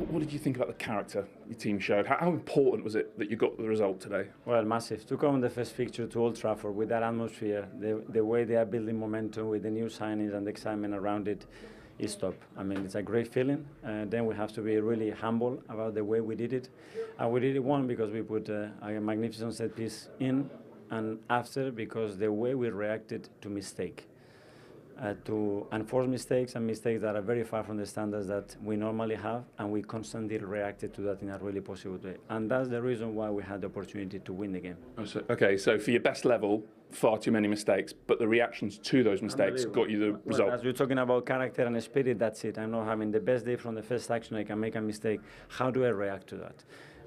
What did you think about the character your team showed? How important was it that you got the result today? Well, massive. To come on the first fixture to Old Trafford with that atmosphere, the way they are building momentum with the new signings and the excitement around it is top. I mean, it's a great feeling. Then we have to be really humble about the way we did it. And we did it, one, because we put a magnificent set piece in, and after, because the way we reacted to mistake. To enforce mistakes and mistakes that are very far from the standards that we normally have, and we constantly reacted to that in a really positive way. And that's the reason why we had the opportunity to win the game. Okay, so for your best level, far too many mistakes, but the reactions to those mistakes got you the result. Well, as you're talking about character and spirit, that's it. I'm not having the best day from the first action. I can make a mistake. How do I react to that?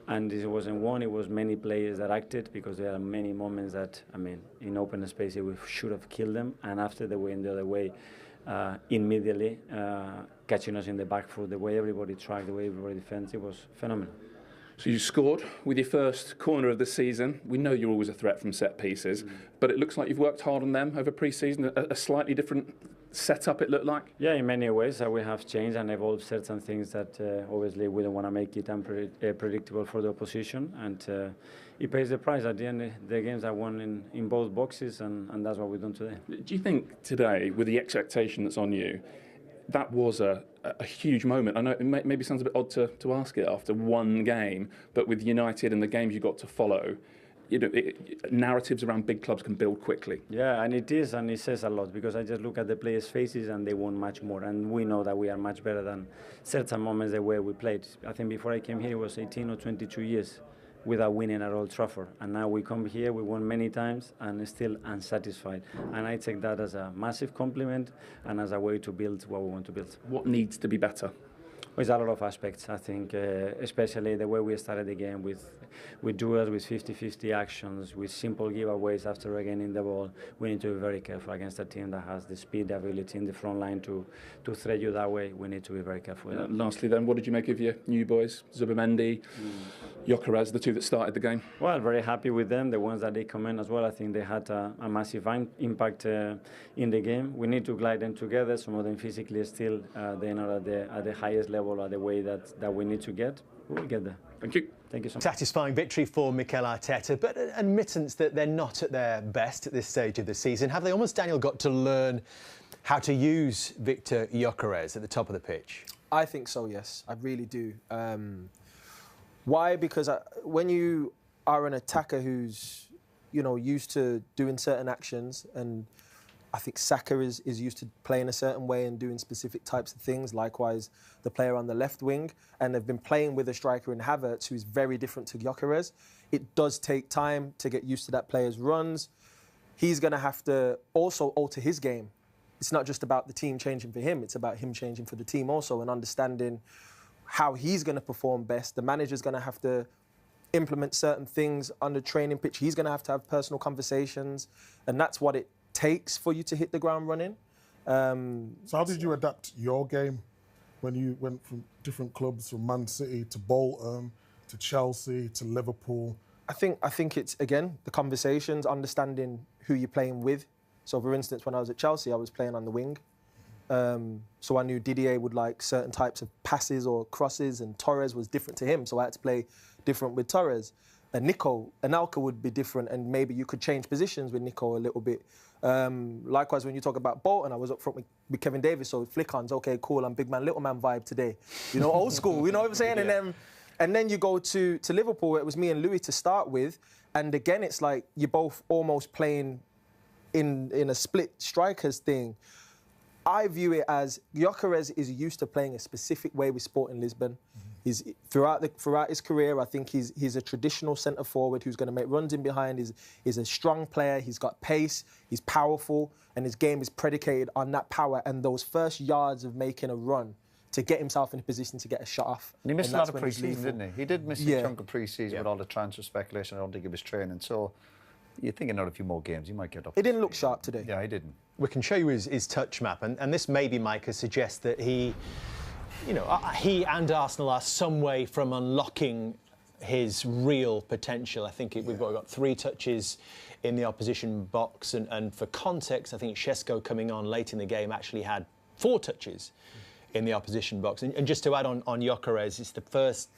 And it wasn't one, it was many players that acted, because there are many moments that, I mean, in open space, we should have killed them. And after they went the other way, immediately catching us in the back foot, the way everybody tracked, the way everybody defends, it was phenomenal. So you scored with your first corner of the season. We know you're always a threat from set pieces, but it looks like you've worked hard on them over pre-season, a slightly different setup it looked like? Yeah, in many ways we have changed and evolved certain things that obviously we don't want to make it unpredictable for the opposition, and it pays the price. At the end, the games are won in both boxes, and that's what we've done today. Do you think today, with the expectation that's on you, that was a huge moment? I know it maybe sounds a bit odd to ask it after one game, but with United and the games you got to follow, you know, narratives around big clubs can build quickly. Yeah, and it is, and it says a lot, because I just look at the players' faces and they want much more, and we know that we are much better than certain moments the way we played. I think before I came here it was 18 or 22 years without winning at Old Trafford, and now we come here, we won many times and still unsatisfied, and I take that as a massive compliment and as a way to build what we want to build. What needs to be better? There's a lot of aspects, I think, especially the way we started the game with duels, with 50-50 actions, with simple giveaways after regaining the ball. We need to be very careful against a team that has the speed, the ability in the front line to threat you that way. We need to be very careful with that. Lastly then, what did you make of your new boys, Zubimendi, Gyökeres, the two that started the game? Well, very happy with them, the ones that they come in as well. I think they had a massive impact in the game. We need to glide them together. Some of them physically still, they're not at the highest level or the way that we need to get. We'll get there. Thank you. Thank you so much. Satisfying victory for Mikel Arteta, but an admittance that they're not at their best at this stage of the season. Have they almost, Daniel, got to learn how to use Victor Gyökeres at the top of the pitch? I think so, yes. I really do. Why? Because when you are an attacker who's, used to doing certain actions, and I think Saka is used to playing a certain way and doing specific types of things. Likewise, the player on the left wing, and they've been playing with a striker in Havertz who's very different to Gyökeres. It does take time to get used to that player's runs. He's going to have to also alter his game. It's not just about the team changing for him, it's about him changing for the team also, and understanding how he's going to perform best. The manager's going to have to implement certain things on the training pitch. He's going to have personal conversations, and that's what it takes for you to hit the ground running. So how did you adapt your game when you went from different clubs, from Man City to Bolton to Chelsea to Liverpool? I think it's, again, the conversations, understanding who you're playing with. So, for instance, when I was at Chelsea, I was playing on the wing. So I knew Didier would like certain types of passes or crosses, and Torres was different to him, so I had to play different with Torres. And Anelka would be different, and maybe you could change positions with Nico a little bit. Likewise, when you talk about Bolton, I was up front with Kevin Davis, so flick-ons, okay, cool, I'm big man, little man vibe today. Old school, you know what I'm saying? Yeah. And then you go to Liverpool, where it was me and Louis to start with, and again, it's like you're both almost playing in a split strikers thing. I view it as Gyökeres is used to playing a specific way with Sporting Lisbon. Mm-hmm. He's throughout his career, I think he's a traditional centre forward who's going to make runs in behind. He's a strong player. He's got pace. He's powerful, and his game is predicated on that power and those first yards of making a run to get himself in a position to get a shot off. And he missed a lot of pre-season, didn't he? He did miss a chunk of pre-season with all the transfer speculation. I don't think he was training. So you think another few more games, he might get up. He didn't look sharp today. Yeah, he didn't. We can show you his touch map, and this maybe, Micah, suggests that he and Arsenal are some way from unlocking his real potential. I think we've got 3 touches in the opposition box, and for context, I think Šeško coming on late in the game actually had 4 touches in the opposition box. And just to add on Gyökeres, it's the first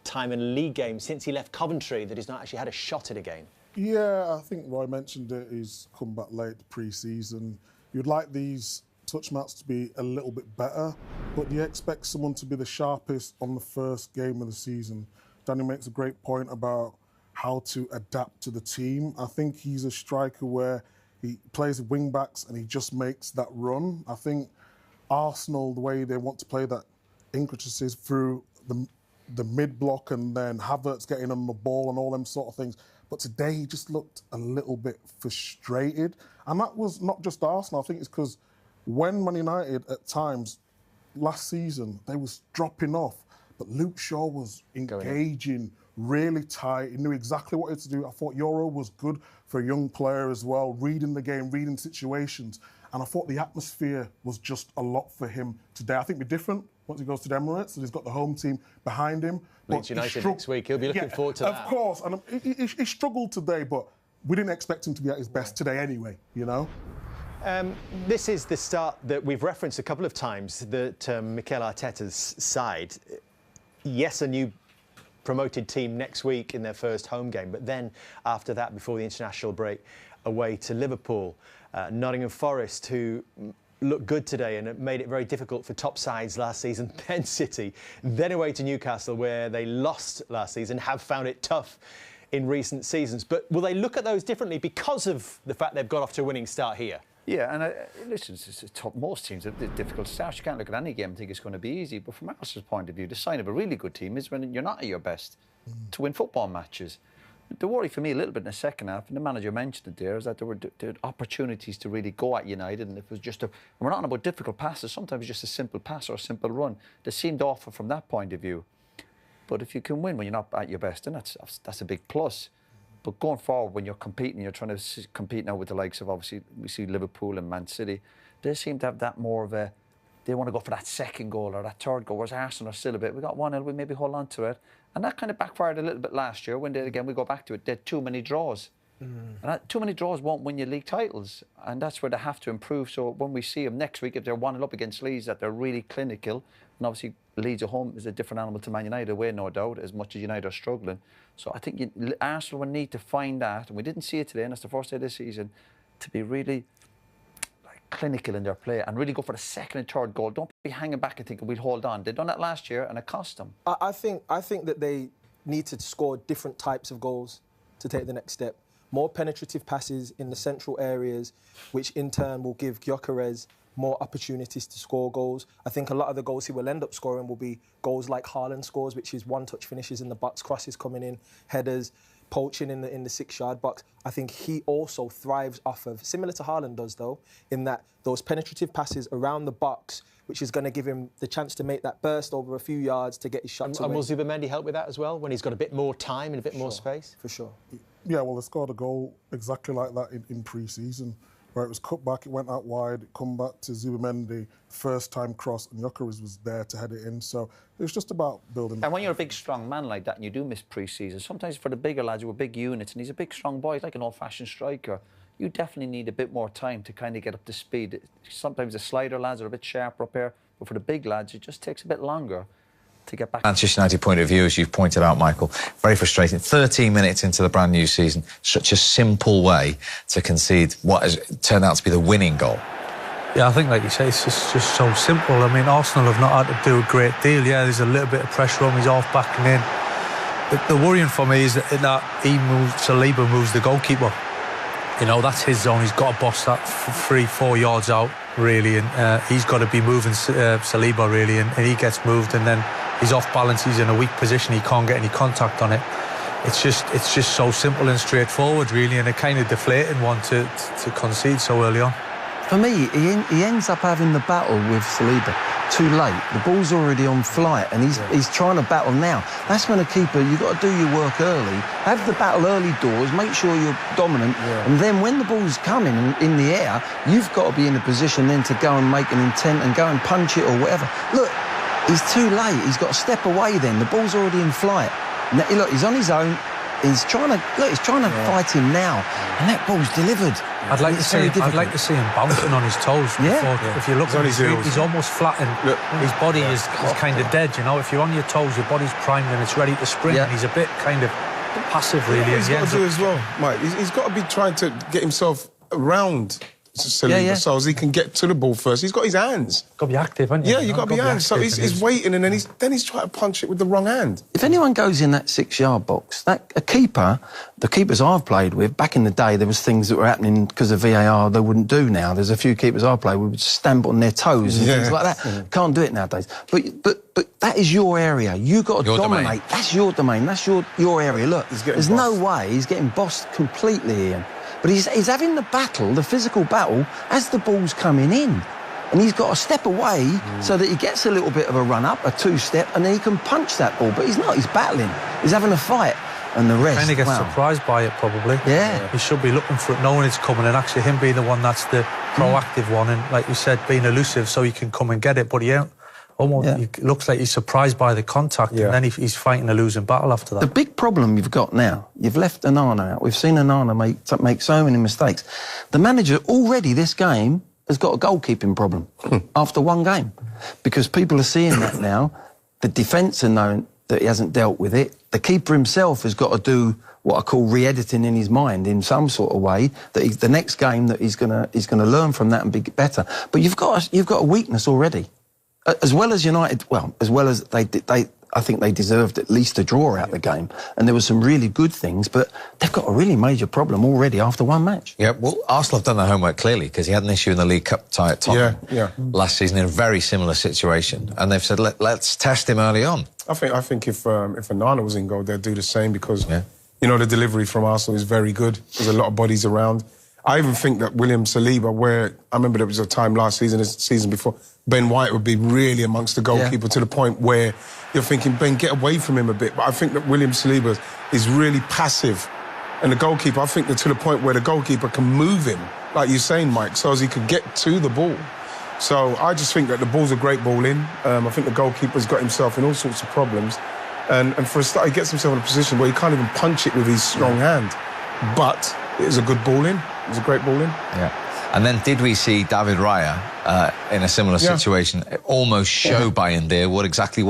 time in a league game since he left Coventry that he's not actually had a shot at a game. Yeah, I think Roy mentioned it. He's come back late pre-season. You'd like these touch maps to be a little bit better, but do you expect someone to be the sharpest on the first game of the season? Danny makes a great point about how to adapt to the team. I think he's a striker where he plays wing backs and he just makes that run. I think Arsenal, the way they want to play that intricacies through the mid-block and then Havertz getting on the ball and all them sort of things. But today he just looked a little bit frustrated. And that was not just Arsenal. I think it's because when Man United at times last season, they was dropping off, but Luke Shaw was engaging really tight. He knew exactly what he had to do. I thought Euro was good for a young player as well, reading the game, reading situations. And I thought the atmosphere was just a lot for him today. I think it'll be different once he goes to the Emirates and he's got the home team behind him. Leeds United next week. He'll be looking forward to that. Of course. And he struggled today, but we didn't expect him to be at his best today anyway, you know? This is the start that we've referenced a couple of times, that Mikel Arteta's side. Yes, a new promoted team next week in their first home game, but then after that, before the international break, away to Liverpool. Nottingham Forest, who looked good today and it made it very difficult for top sides last season, then City, then away to Newcastle, where they lost last season, have found it tough in recent seasons. But will they look at those differently because of the fact they've got off to a winning start here? Yeah, and listen, it's top. Most teams have difficult starts. You can't look at any game and think it's going to be easy. But from Arsenal's point of view, the sign of a really good team is when you're not at your best to win football matches. The worry for me a little bit in the second half, and the manager mentioned it there, is that there were opportunities to really go at United, and it was just and we're not about difficult passes. Sometimes just a simple pass or a simple run. They seemed awful from that point of view. But if you can win when you're not at your best, then that's a big plus. But going forward, when you're competing, you're trying to compete now with the likes of, obviously, we see Liverpool and Man City. They seem to have that more of a, they want to go for that second goal or that third goal, whereas Arsenal are still a bit, we got 1-0, we maybe hold on to it. And that kind of backfired a little bit last year when, again, we go back to it, they had too many draws. And too many draws won't win you league titles. And that's where they have to improve. So when we see them next week, if they're 1-0 up against Leeds, that they're really clinical. And obviously, Leeds at home is a different animal to Man United away, no doubt, as much as United are struggling. So I think Arsenal will need to find that, and we didn't see it today, and that's the first day of this season, to be really clinical in their play and really go for the second and third goal. Don't be hanging back and thinking we'll hold on. They've done that last year, and it cost them. I think that they need to score different types of goals to take the next step. More penetrative passes in the central areas, which in turn will give Gyökeres more opportunities to score goals. I think a lot of the goals he will end up scoring will be goals like Haaland scores, which is one-touch finishes in the box, crosses coming in, headers, poaching in the 6-yard box. I think he also thrives off of, similar to Haaland does though, in that those penetrative passes around the box, which is going to give him the chance to make that burst over a few yards to get his shots away. And will Zubimendi help with that as well, when he's got a bit more time and a bit more space? For sure. Yeah, well, they scored a goal exactly like that in pre-season, where it was cut back, it went out wide, it come back to Zubimendi, first time cross, and Gyökeres was there to head it in. So it was just about building. And when you're a big, strong man like that and you do miss pre-season, sometimes for the bigger lads who are big units, and he's a big, strong boy, he's like an old-fashioned striker, you definitely need a bit more time to kind of get up to speed. Sometimes the slider lads are a bit sharper up here, but for the big lads, it just takes a bit longer to get back. Manchester United point of view, as you've pointed out, Michael, very frustrating. 13 minutes into the brand new season, such a simple way to concede what has turned out to be the winning goal. Yeah, I think, like you say, it's just so simple. I mean, Arsenal have not had to do a great deal. Yeah, there's a little bit of pressure on him, he's off backing in. The worrying for me is that Saliba moves the goalkeeper. You know, that's his zone. He's got to boss that 3-4 yards out, really, and he's got to be moving Saliba, really, and he gets moved, and then he's off balance, he's in a weak position, he can't get any contact on it. It's just so simple and straightforward, really, and a kind of deflating one to concede so early on. For me, he ends up having the battle with Saliba too late. The ball's already on flight, and he's trying to battle now. That's when a keeper, you've got to do your work early, have the battle early doors, make sure you're dominant, and then when the ball's coming in the air, you've got to be in a position then to go and make an intent and go and punch it or whatever. Look, he's too late. He's got to step away then. The ball's already in flight. Now, look, he's on his own. He's trying to fight him now, and that ball's delivered. I'd like to see him bouncing on his toes. If you look at his feet, he's almost flattened. His body is kind of dead. You know, if you're on your toes, your body's primed and it's ready to sprint. And he's a bit kind of passive, really. He's got to do as well, Mike. He's got to be trying to get himself around Saliba so as he can get to the ball first. He's got his hands. Got to be active, haven't you? Yeah, you've got to be hands. So he's waiting, and then he's trying to punch it with the wrong hand. If anyone goes in that 6-yard box, the keepers I've played with, back in the day, there was things that were happening because of VAR they wouldn't do now. There's a few keepers I've played with would stamp on their toes and things like that. Can't do it nowadays. But that is your area. You've got to dominate. Domain. That's your domain. That's your area. Look, there's no way he's getting bossed completely, Ian. But he's having the battle, the physical battle, as the ball's coming in. And he's got to step away so that he gets a little bit of a run-up, a two-step, and then he can punch that ball. But he's not. He's battling. He's having a fight. And the rest, kind of gets surprised by it, probably. Yeah. He should be looking for it, knowing it's coming, and actually him being the one that's the proactive one, and, like you said, being elusive so he can come and get it. But he looks like he's surprised by the contact, and then he's fighting a losing battle after that. The big problem you've got now, you've left Onana out. We've seen Onana make so many mistakes. The manager already this game has got a goalkeeping problem after one game, because people are seeing that now. The defence are knowing that he hasn't dealt with it. The keeper himself has got to do what I call re-editing in his mind in some sort of way, that the next game that he's gonna learn from that and be better. But you've got a weakness already. As well as United, as well as I think they deserved at least a draw out the game, and there were some really good things, but they've got a really major problem already after one match. Yeah, well, Arsenal have done their homework clearly, because he had an issue in the League Cup tie at Tottenham last season in a very similar situation, and they've said let's test him early on. I think if Onana was in goal, they'd do the same, because you know the delivery from Arsenal is very good. There's a lot of bodies around. I even think that William Saliba, where I remember there was a time last season, the season before, Ben White would be really amongst the goalkeeper to the point where you're thinking, Ben, get away from him a bit. But I think that William Saliba is really passive. And the goalkeeper, I think that to the point where the goalkeeper can move him, like you're saying, Mike, so as he could get to the ball. So I just think that the ball's a great ball in. I think the goalkeeper's got himself in all sorts of problems. And for a start, he gets himself in a position where he can't even punch it with his strong hand. But it was a good ball in. It was a great ball in. Yeah. And then did we see David Raya in a similar situation almost show by India what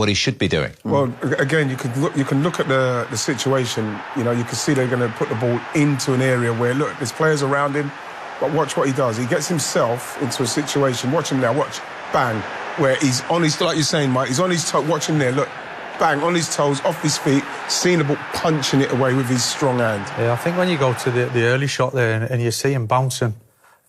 he should be doing? Well, again, you can look at the situation. You know, you can see they're going to put the ball into an area where, look, there's players around him, but watch what he does. He gets himself into a situation. Watch him now. Watch, bang, where he's on his, like you're saying, Mike, he's on his toe. Watch him there. Look, bang, on his toes, off his feet, seeing the ball, punching it away with his strong hand. Yeah, I think when you go to the early shot there and you see him bouncing,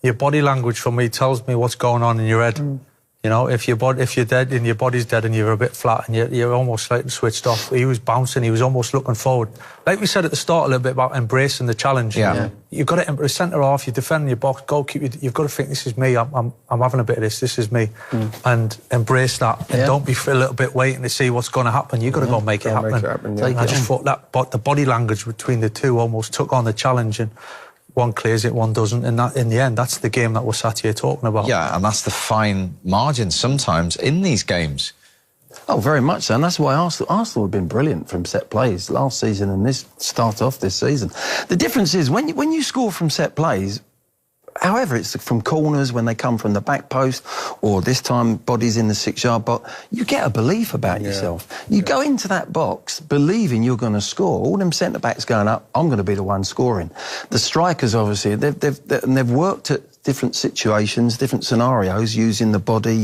your body language for me tells me what's going on in your head. You know, if you're dead and your body's dead and you're a bit flat and you're almost like switched off. He was bouncing. He was almost looking forward. Like we said at the start a little bit about embracing the challenge. Yeah. You've got to embrace centre half. You're defending your box, goalkeeper. You've got to think, this is me. I'm having a bit of this. This is me, and embrace that. And don't be a little bit waiting to see what's going to happen. You've got to go make it happen. I just thought that the body language between the two almost took on the challenge, and one clears it, one doesn't, and that, in the end, that's the game that we're sat here talking about. Yeah, and that's the fine margin sometimes in these games. Oh, very much so, and that's why Arsenal have been brilliant from set plays last season and this start off this season. The difference is when you score from set plays, however it's from corners, when they come from the back post, or this time bodies in the 6-yard box, you get a belief about yourself. You go into that box believing you're going to score. All them centre-backs going up, I'm going to be the one scoring. The strikers, obviously, they've worked at different situations, different scenarios, using the body,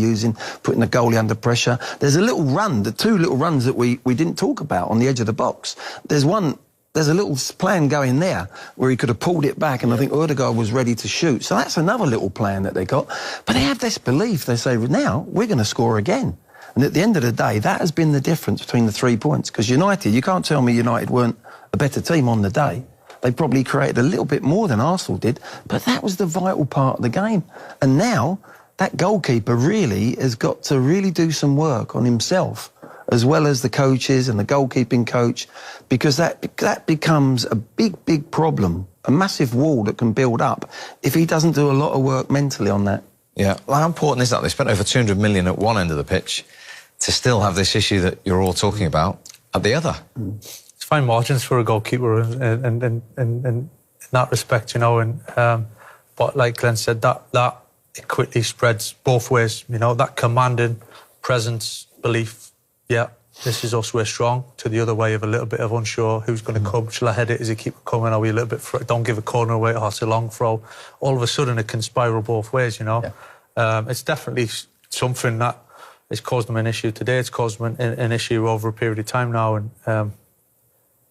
putting the goalie under pressure. There's a little run, the two little runs that we didn't talk about on the edge of the box. There's a little plan going there where he could have pulled it back, and I think Odegaard was ready to shoot. So that's another little plan that they got. But they have this belief. They say, now we're going to score again. And at the end of the day, that has been the difference between the 3 points. Because United, you can't tell me United weren't a better team on the day. They probably created a little bit more than Arsenal did, but that was the vital part of the game. And now that goalkeeper really has got to really do some work on himself, as well as the coaches and the goalkeeping coach, because that becomes a big problem, a massive wall that can build up if he doesn't do a lot of work mentally on that. Yeah, well, how important is that? They spent over 200 million at one end of the pitch to still have this issue that you're all talking about at the other. It's fine margins for a goalkeeper in that respect, you know. And but like Glenn said, that it quickly spreads both ways, you know. That commanding presence, belief, yeah, this is us, we're strong, to the other way of a little bit of unsure, who's going to come, shall I head it, is he keep coming, are we a little bit, don't give a corner away, oh, it's a long throw. All of a sudden it can spiral both ways, you know. Yeah. It's definitely something that has caused them an issue today, it's caused them an issue over a period of time now, and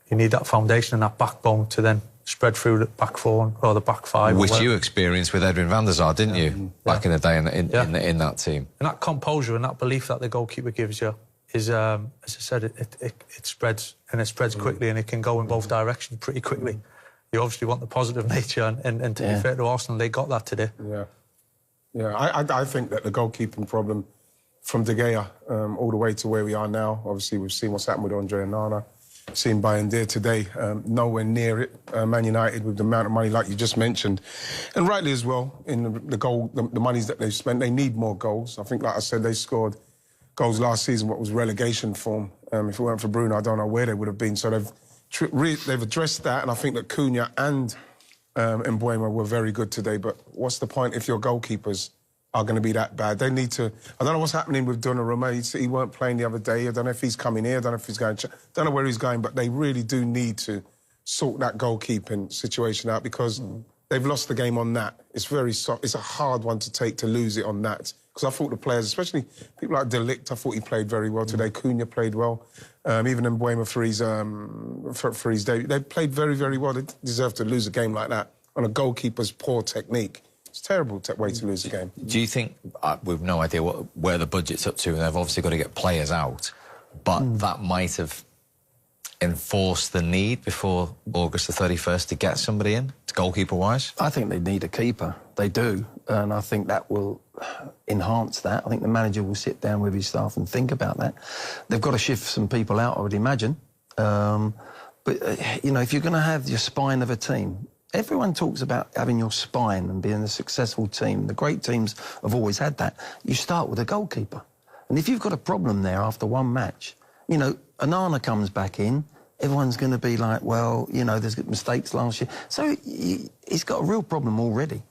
you need that foundation and that backbone to then spread through the back four or the back five. Which you experienced with Edwin van der Sar, didn't you? Back in the day in that team. And that composure and that belief that the goalkeeper gives you is, as I said, it spreads, and it spreads quickly, and it can go in both directions pretty quickly. You obviously want the positive nature, and to be fair to Arsenal, they got that today. I think that the goalkeeping problem from De Gea all the way to where we are now, obviously we've seen what's happened with Andre Onana, seen Bayern today, nowhere near it. Man United with the amount of money, like you just mentioned, and rightly as well, in the monies that they've spent, they need more goals. I think, like I said, they scored goals last season, what was relegation form. If it weren't for Bruno, I don't know where they would have been. So they've addressed that, and I think that Cunha and Mbeumo were very good today. But what's the point if your goalkeepers are going to be that bad? They need to... I don't know what's happening with Donnarumma. He weren't playing the other day. I don't know if he's coming here. I don't know if he's going... don't know where he's going, but they really do need to sort that goalkeeping situation out, because they've lost the game on that. It's very soft. It's a hard one to take, to lose it on that. Because I thought the players, especially people like De Ligt, I thought he played very well today. Cunha played well. Even Mbeumo for his debut. They played very, very well. They deserve to lose a game like that on a goalkeeper's poor technique. It's a terrible way to lose a game. Do you think, we've no idea where the budget's up to, and they've obviously got to get players out, but that might have enforced the need before August the 31st to get somebody in, goalkeeper-wise? I think they need a keeper. They do. And I think that will enhance that. I think the manager will sit down with his staff and think about that. They've got to shift some people out, I would imagine. But, you know, if you're going to have your spine of a team, everyone talks about having your spine and being a successful team. The great teams have always had that. You start with a goalkeeper. And if you've got a problem there after one match, you know, Onana comes back in, everyone's going to be like, well, you know, there's mistakes last year. So he's got a real problem already.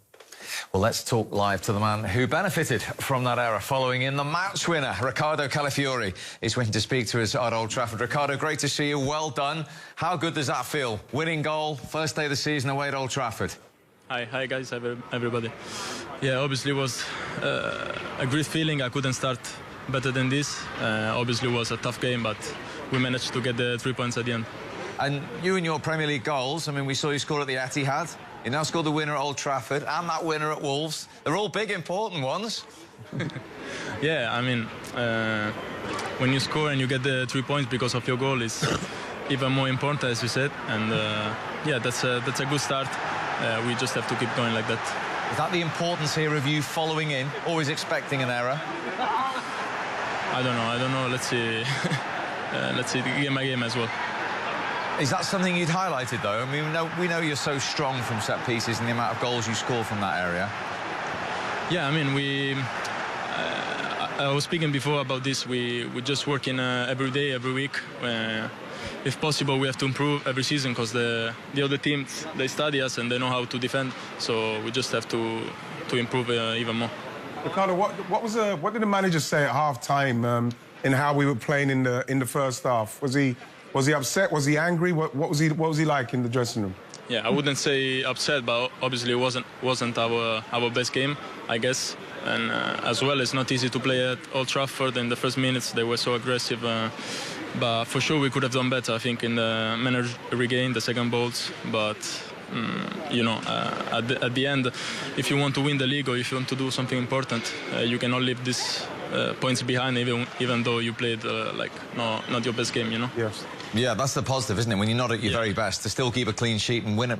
Well, let's talk live to the man who benefited from that error, following in the match winner. Riccardo Calafiori is waiting to speak to us at Old Trafford. Riccardo, great to see you. Well done. How good does that feel? Winning goal, first day of the season away at Old Trafford. Hi guys, everybody. Yeah, obviously it was a great feeling. I couldn't start better than this. Obviously it was a tough game, but we managed to get the 3 points at the end. And you and your Premier League goals, I mean, we saw you score at the Etihad. You now scored the winner at Old Trafford and that winner at Wolves. They're all big, important ones. Yeah, I mean, when you score and you get the 3 points because of your goal, is even more important, as you said. And yeah, that's a good start. We just have to keep going like that. Is that the importance here of you following in, always expecting an error? I don't know. Let's see. Let's see game by game as well. Is that something you'd highlighted, though? I mean, we know you're so strong from set pieces and the amount of goals you score from that area. Yeah, I mean, I was speaking before about this. We're just working every day, every week. If possible, we have to improve every season, because the other teams, they study us and they know how to defend. So we just have to improve even more. Riccardo, what did the manager say at half-time in how we were playing in the first half? Was he upset? Was he angry? What was he like in the dressing room? Yeah, I wouldn't say upset, but obviously it wasn't our best game, I guess. And as well, it's not easy to play at Old Trafford. In the first minutes, they were so aggressive. But for sure, we could have done better, I think, in the manner regain, the second balls. But, you know, at the end, if you want to win the league or if you want to do something important, you cannot leave these points behind, even though you played, like, not your best game, you know? Yes. Yeah, that's the positive, isn't it? When you're not at your very best, to still keep a clean sheet and win it